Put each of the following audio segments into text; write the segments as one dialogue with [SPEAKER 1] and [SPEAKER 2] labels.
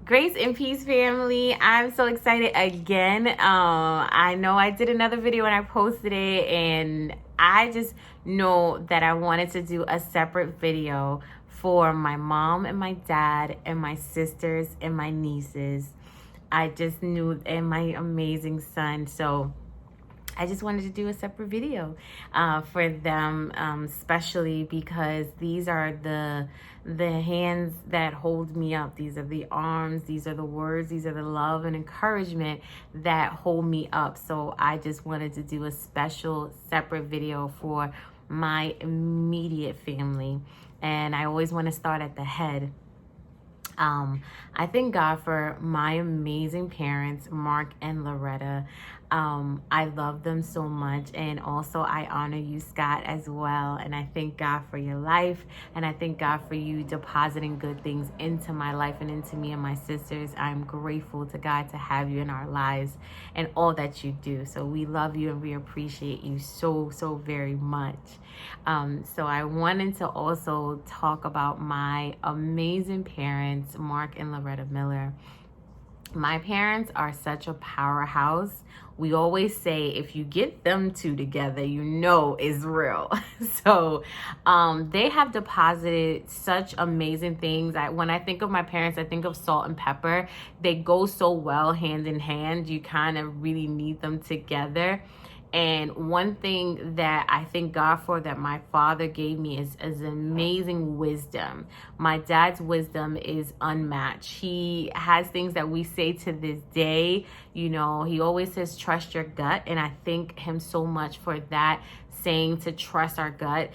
[SPEAKER 1] Grace and peace, family. I'm so excited again. I know I did another video and I posted it, and I just know that I wanted to do a separate video for my mom and my dad and my sisters and my nieces. I just knew, and my amazing son. So I just wanted to do a separate video for them, especially because these are the hands that hold me up. These are the arms, these are the words, these are the love and encouragement that hold me up. So I just wanted to do a special separate video for my immediate family. And I always want to start at the head. I thank God for my amazing parents, Mark and Loretta. I love them so much, and also I honor you, Scott, as well. And I thank God for your life, and I thank God for you depositing good things into my life and into me and my sisters. I'm grateful to God to have you in our lives and all that you do. So we love you and we appreciate you so very much. So I wanted to also talk about my amazing parents, Mark and Loretta Miller. My parents are such a powerhouse. We always say if you get them two together, you know it's real. So they have deposited such amazing things. When I think of my parents, I think of salt and pepper. They go so well hand in hand. You kind of really need them together. And one thing that I thank God for that my father gave me is amazing wisdom. My dad's wisdom is unmatched. He has things that we say to this day. You know, he always says, trust your gut. And I thank him so much for that saying, to trust our gut.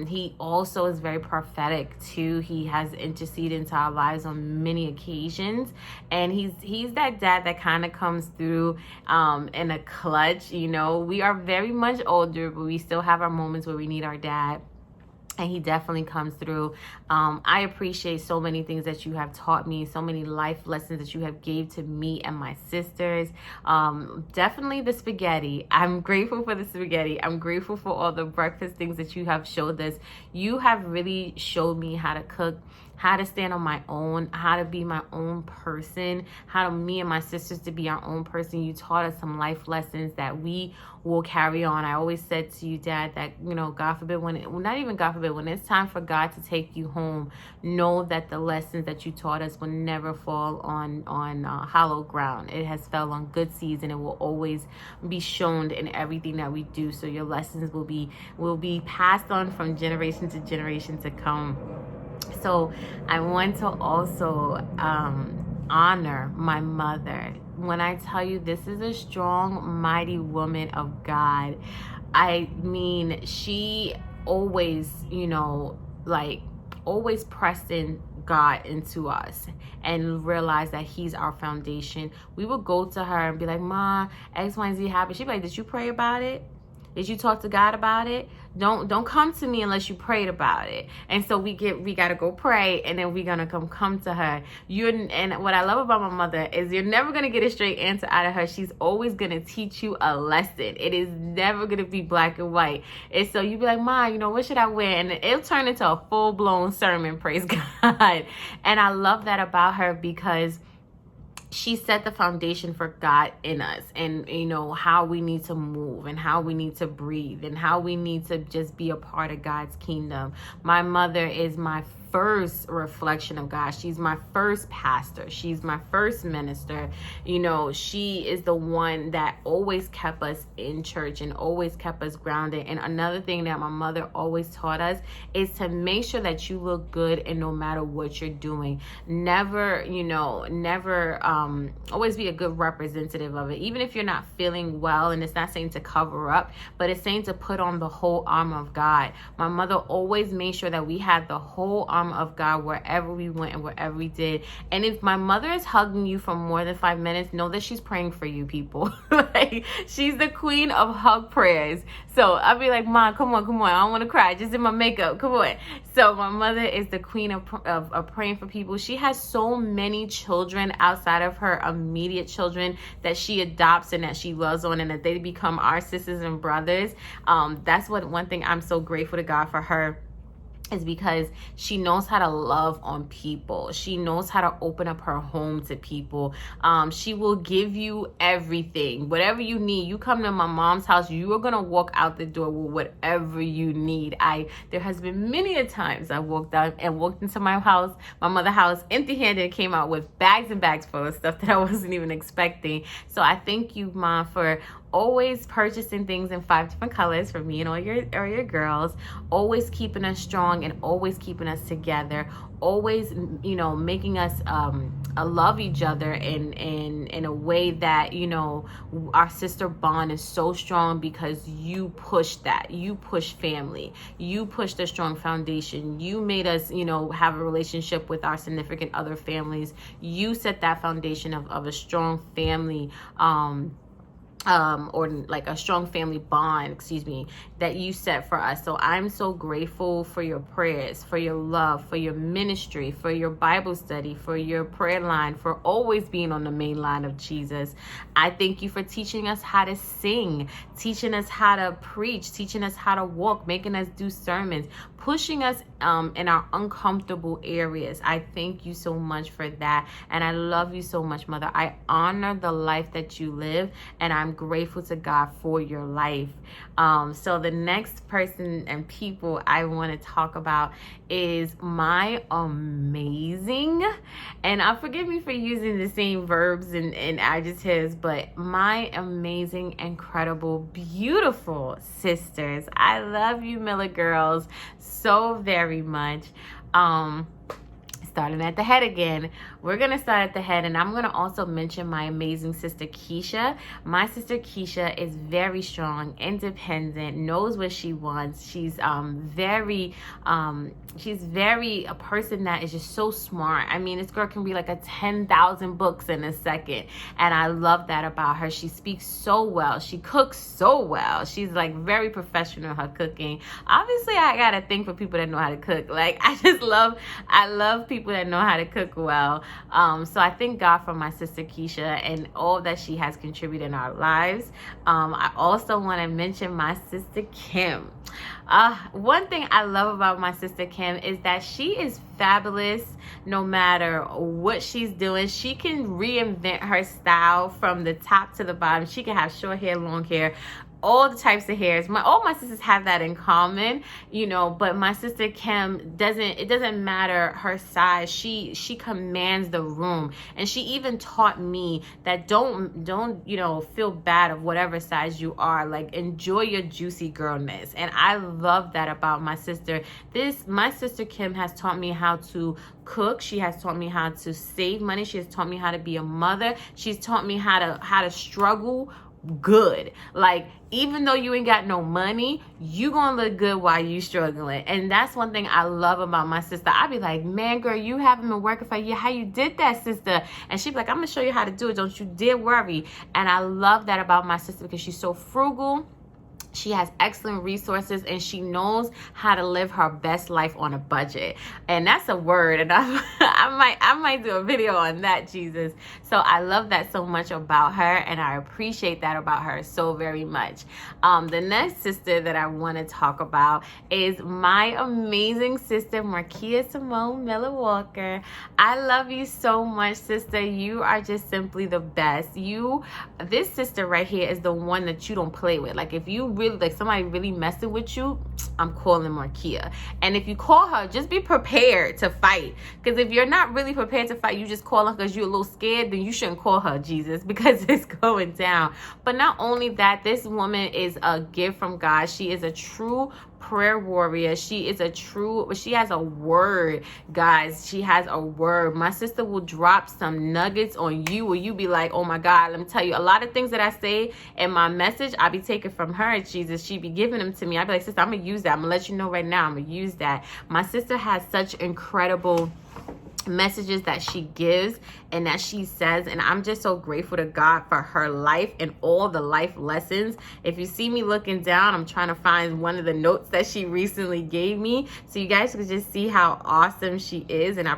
[SPEAKER 1] He also is very prophetic too. He has interceded into our lives on many occasions, and he's that dad that kind of comes through in a clutch. You know, we are very much older, but we still have our moments where we need our dad. And he definitely comes through. I appreciate so many things that you have taught me, so many life lessons that you have gave to me and my sisters. Definitely the spaghetti. I'm grateful for the spaghetti. I'm grateful for all the breakfast things that you have showed us. You have really showed me how to cook, how to stand on my own, how to be my own person, how to me and my sisters to be our own person. You taught us some life lessons that we will carry on. I always said to you, Dad, that, you know, God forbid, not even God forbid, when it's time for God to take you home, know that the lessons that you taught us will never fall on hollow ground. It has fell on good seeds, and it will always be shown in everything that we do. So your lessons will be passed on from generation to generation to come. So I want to also honor my mother. When I tell you this is a strong, mighty woman of God, I mean, she always, you know, always pressed in God into us and realize that he's our foundation. We would go to her and be like, Ma, X, Y, and Z happened. She'd be like, did you pray about it? Did you talk to God about it? Don't come to me unless you prayed about it. And so we gotta go pray, and then we're gonna come to her. And what I love about my mother is you're never gonna get a straight answer out of her. She's always gonna teach you a lesson. It is never gonna be black and white. And so you be like, Ma, you know, what should I wear? And it'll turn into a full-blown sermon, praise God. And I love that about her, because she set the foundation for God in us, and, you know, how we need to move and how we need to breathe and how we need to just be a part of God's kingdom. My mother is my first reflection of God. She's my first pastor. She's my first minister. You know, she is the one that always kept us in church and always kept us grounded. And another thing that my mother always taught us is to make sure that you look good, and no matter what you're doing, never always be a good representative of it. Even if you're not feeling well, and it's not saying to cover up, but it's saying to put on the whole armor of God. My mother always made sure that we had the whole armor of God wherever we went and wherever we did. And if my mother is hugging you for more than 5 minutes, know that she's praying for you, people. Like, she's the queen of hug prayers. So I'll be like, Mom, come on, I don't want to cry, I just did my makeup, come on. So my mother is the queen of praying for people. She has so many children outside of her immediate children that she adopts and that she loves on, and that they become our sisters and brothers. That's one thing I'm so grateful to God for her. is because she knows how to love on people. She knows how to open up her home to people. She will give you everything, whatever you need. You come to my mom's house, you are gonna walk out the door with whatever you need. There has been many a times I walked into my house, my mother's house, empty-handed, and came out with bags and bags full of stuff that I wasn't even expecting. So I thank you, Mom, for always purchasing things in 5 different colors for me and all your girls, always keeping us strong and always keeping us together, always, you know, making us love each other in a way that, you know, our sister bond is so strong because you push that. You push family. You push the strong foundation. You made us, you know, have a relationship with our significant other families. You set that foundation of a strong family, or like a strong family bond, that you set for us. So I'm so grateful for your prayers, for your love, for your ministry, for your Bible study, for your prayer line, for always being on the main line of Jesus. I thank you for teaching us how to sing, teaching us how to preach, teaching us how to walk, making us do sermons, pushing us in our uncomfortable areas. I thank you so much for that. And I love you so much, Mother. I honor the life that you live, and I'm grateful to God for your life. So the next person and people I want to talk about is my amazing, and forgive me for using the same verbs and adjectives, but my amazing, incredible, beautiful sisters. I love you, Miller girls, so very much. Starting at the head again. We're going to start at the head, and I'm going to also mention my amazing sister Keisha. My sister Keisha is very strong, independent, knows what she wants. She's very a person that is just so smart. I mean, this girl can read like 10,000 books in a second, and I love that about her. She speaks so well. She cooks so well. She's like very professional in her cooking. Obviously, I got a thing for people that know how to cook. Like, I love people that know how to cook well. So I thank God for my sister Keisha and all that she has contributed in our lives. I also want to mention my sister Kim. One thing I love about my sister Kim is that she is fabulous no matter what she's doing. She can reinvent her style from the top to the bottom. She can have short hair, long hair, all the types of hairs. All my sisters have that in common, you know, but my sister Kim it doesn't matter her size. She commands the room. And she even taught me that don't, you know, feel bad of whatever size you are. Like, enjoy your juicy girlness. And I love that about my sister. My sister Kim has taught me how to cook. She has taught me how to save money. She has taught me how to be a mother. She's taught me how to struggle good. Like, even though you ain't got no money, you gonna look good while you struggling. And that's one thing I love about my sister. I be like, man, girl, you haven't been working for a year. How you did that, sister? And she be like, I'm gonna show you how to do it. Don't you dare worry. And I love that about my sister because she's so frugal. She has excellent resources, and she knows how to live her best life on a budget. And that's a word, and I might do a video on that, Jesus. So I love that so much about her, and I appreciate that about her so very much. The next sister that I want to talk about is my amazing sister, Markia Simone Miller Walker. I love you so much, sister. You are just simply the best. This sister right here is the one that you don't play with. Like, if you really, like, somebody really messing with you, I'm calling Markia. And if you call her, just be prepared to fight. Because if you're not really prepared to fight, you just call her because you're a little scared, then you shouldn't call her, Jesus, because it's going down. But not only that, this woman is a gift from God. She is a true prayer warrior. She has a word, guys. She has a word. My sister will drop some nuggets on you where you be like, oh my God, let me tell you, a lot of things that I say in my message, I be taking from her, Jesus. She be giving them to me. I be like, sister, I'm gonna use that. I'm gonna let you know right now, I'm gonna use that. My sister has such incredible messages that she gives and that she says, and I'm just so grateful to God for her life and all the life lessons. If you see me looking down, I'm trying to find one of the notes that she recently gave me so you guys can just see how awesome she is. And I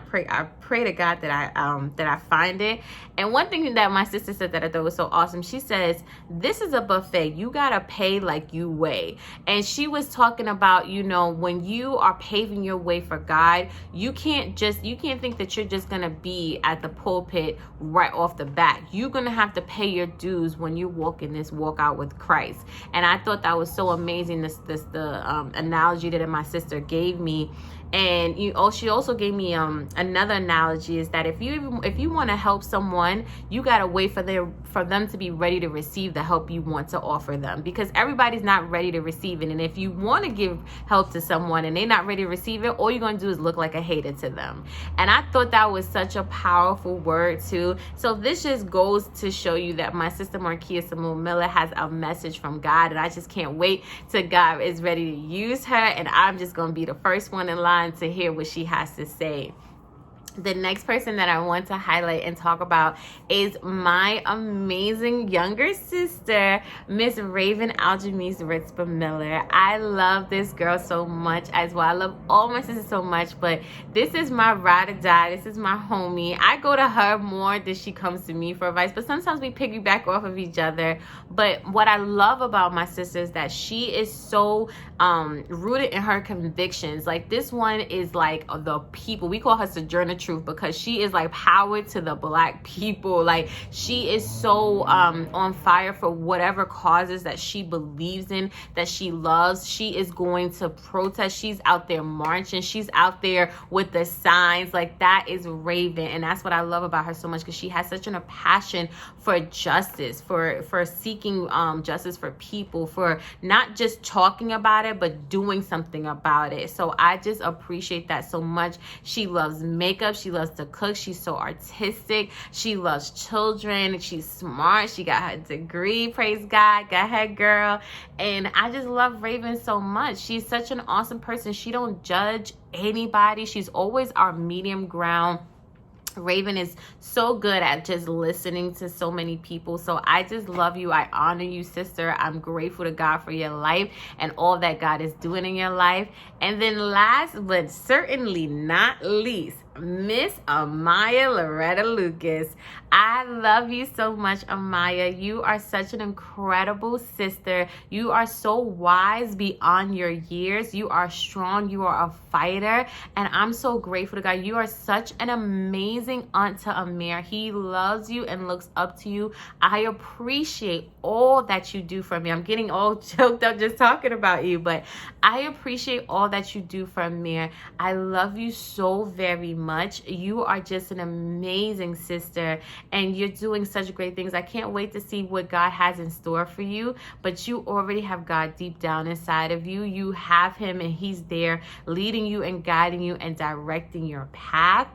[SPEAKER 1] pray to God that I find it. And one thing that my sister said that I thought was so awesome, she says, this is a buffet. You gotta pay like you weigh. And she was talking about, you know, when you are paving your way for God, you can't think that you're just gonna be at the pulpit right off the bat. You're gonna have to pay your dues when you walk in this walk out with Christ. And I thought that was so amazing, the analogy that my sister gave me. And she also gave me another analogy, is that if you want to help someone, you gotta wait for them to be ready to receive the help you want to offer them, because everybody's not ready to receive it. And if you want to give help to someone and they're not ready to receive it, all you're gonna do is look like a hater to them. And I thought that was such a powerful word too. So this just goes to show you that my sister Marquia Samuel Miller has a message from God, and I just can't wait till God is ready to use her, and I'm just gonna be the first one in line to hear what she has to say. The next person that I want to highlight and talk about is my amazing younger sister, Miss Raven Aljamise Ritzpa Miller. I love this girl so much as well. I love all my sisters so much, but this is my ride or die. This is my homie. I go to her more than she comes to me for advice, but sometimes we piggyback off of each other. But what I love about my sister is that she is so rooted in her convictions. Like, this one is like the people. We call her Sojourner Truth, because she is like power to the Black people. Like, she is so on fire for whatever causes that she believes in, that she loves. She is going to protest. She's out there marching. She's out there with the signs. Like, that is Raven, and that's what I love about her so much, because she has such a passion for justice, for seeking justice for people, for not just talking about it but doing something about it. So I just appreciate that so much. She loves makeup. She loves to cook. She's so artistic. She loves children. She's smart. She got her degree. Praise God. Go ahead, girl. And I just love Raven so much. She's such an awesome person. She don't judge anybody. She's always our medium ground. Raven is so good at just listening to so many people. So I just love you. I honor you, sister. I'm grateful to God for your life and all that God is doing in your life. And then last but certainly not least, Miss Amaya Loretta Lucas. I love you so much, Amaya. You are such an incredible sister. You are so wise beyond your years. You are strong. You are a fighter. And I'm so grateful to God. You are such an amazing aunt to Amir. He loves you and looks up to you. I appreciate all that you do for me. I'm getting all choked up just talking about you, but I appreciate all that you do for Amir. I love you so very much. You are just an amazing sister, and you're doing such great things. I can't wait to see what God has in store for you, but you already have God deep down inside of you. You have him, and he's there leading you and guiding you and directing your path.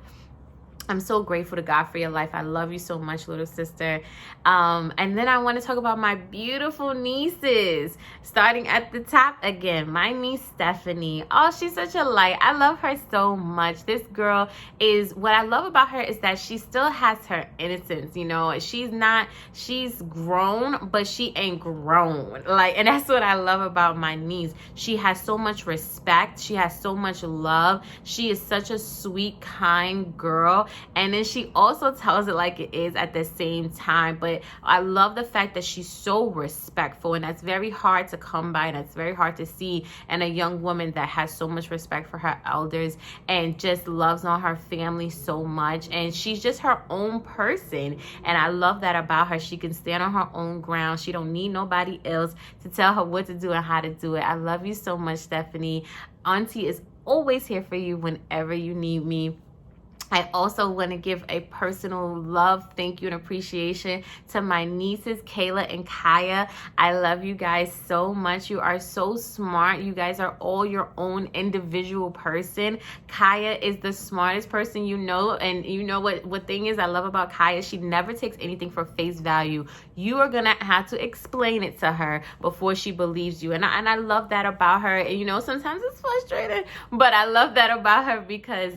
[SPEAKER 1] I'm so grateful to God for your life. I love you so much, little sister. And then I want to talk about my beautiful nieces. Starting at the top again, my niece Stephanie. Oh, she's such a light. I love her so much. This girl is, what I love about her is that she still has her innocence. You know, she's grown, but she ain't grown. And that's what I love about my niece. She has so much respect. She has so much love. She is such a sweet, kind girl. And then she also tells it like it is at the same time. But I love the fact that she's so respectful, and that's very hard to come by, and that's very hard to see in a young woman that has so much respect for her elders and just loves on her family so much. And she's just her own person, and I love that about her. She can stand on her own ground. She don't need nobody else to tell her what to do and how to do it. I love you so much, Stephanie. Auntie is always here for you whenever you need me. I also want to give a personal love, thank you, and appreciation to my nieces, Kayla and Kaya. I love you guys so much. You are so smart. You guys are all your own individual person. Kaya is the smartest person you know, and you know what thing is I love about Kaya? She never takes anything for face value. You are going to have to explain it to her before she believes you. And I love that about her. And, you know, sometimes it's frustrating, but I love that about her because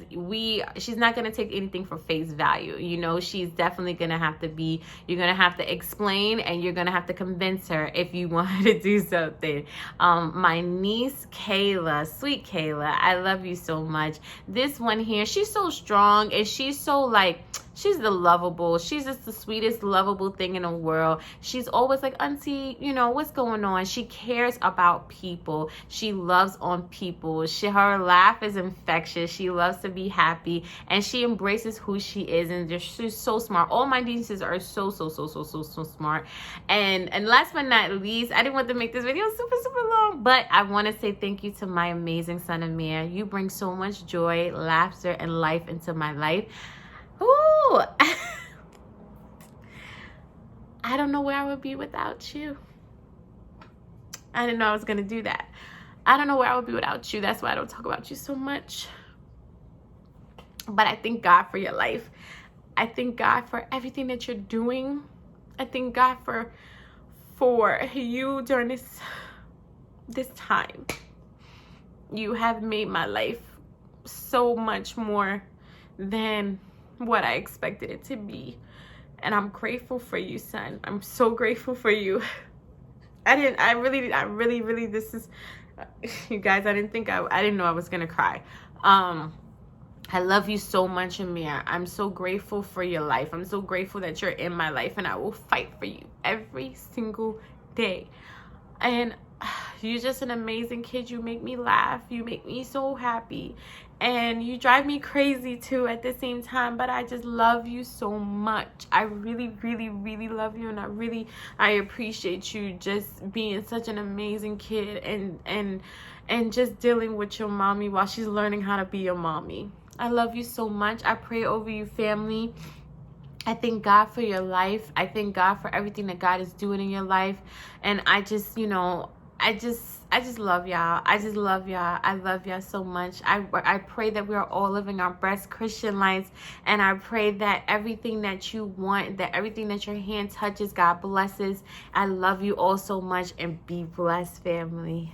[SPEAKER 1] she's not going going to take anything for face value. You know, she's definitely going to have to be, you're going to have to explain, and you're going to have to convince her if you want her to do something. My niece, Kayla, sweet Kayla, I love you so much. This one here, she's so strong, and she's so like, she's the lovable. She's just the sweetest, lovable thing in the world. She's always like, auntie, you know, what's going on? She cares about people. She loves on people. Her laugh is infectious. She loves to be happy, and she embraces who she is, and she's so smart. All my nieces are so smart. And last but not least, I didn't want to make this video super long, but I want to say thank you to my amazing son, Amir. You bring so much joy, laughter, and life into my life. Ooh, I don't know where I would be without you. I didn't know I was going to do that. I don't know where I would be without you. That's why I don't talk about you so much. But I thank God for your life. I thank God for everything that you're doing. I thank God for you during this time. You have made my life so much more than what I expected it to be, and I'm grateful for you, son. I'm so grateful for you. I really, this is, you guys, I didn't know I was gonna cry. I love you so much, Amir. I'm so grateful for your life. I'm so grateful that you're in my life, and I will fight for you every single day. And you're just an amazing kid. You make me laugh. You make me so happy. And you drive me crazy too at the same time. But I just love you so much. I really love you. And I appreciate you just being such an amazing kid. And just dealing with your mommy while she's learning how to be your mommy. I love you so much. I pray over you, family. I thank God for your life. I thank God for everything that God is doing in your life. And I just, you know, I just love y'all. I just love y'all. I love y'all so much. I pray that we are all living our best Christian lives. And I pray that everything that you want, that everything that your hand touches, God blesses. I love you all so much, and be blessed, family.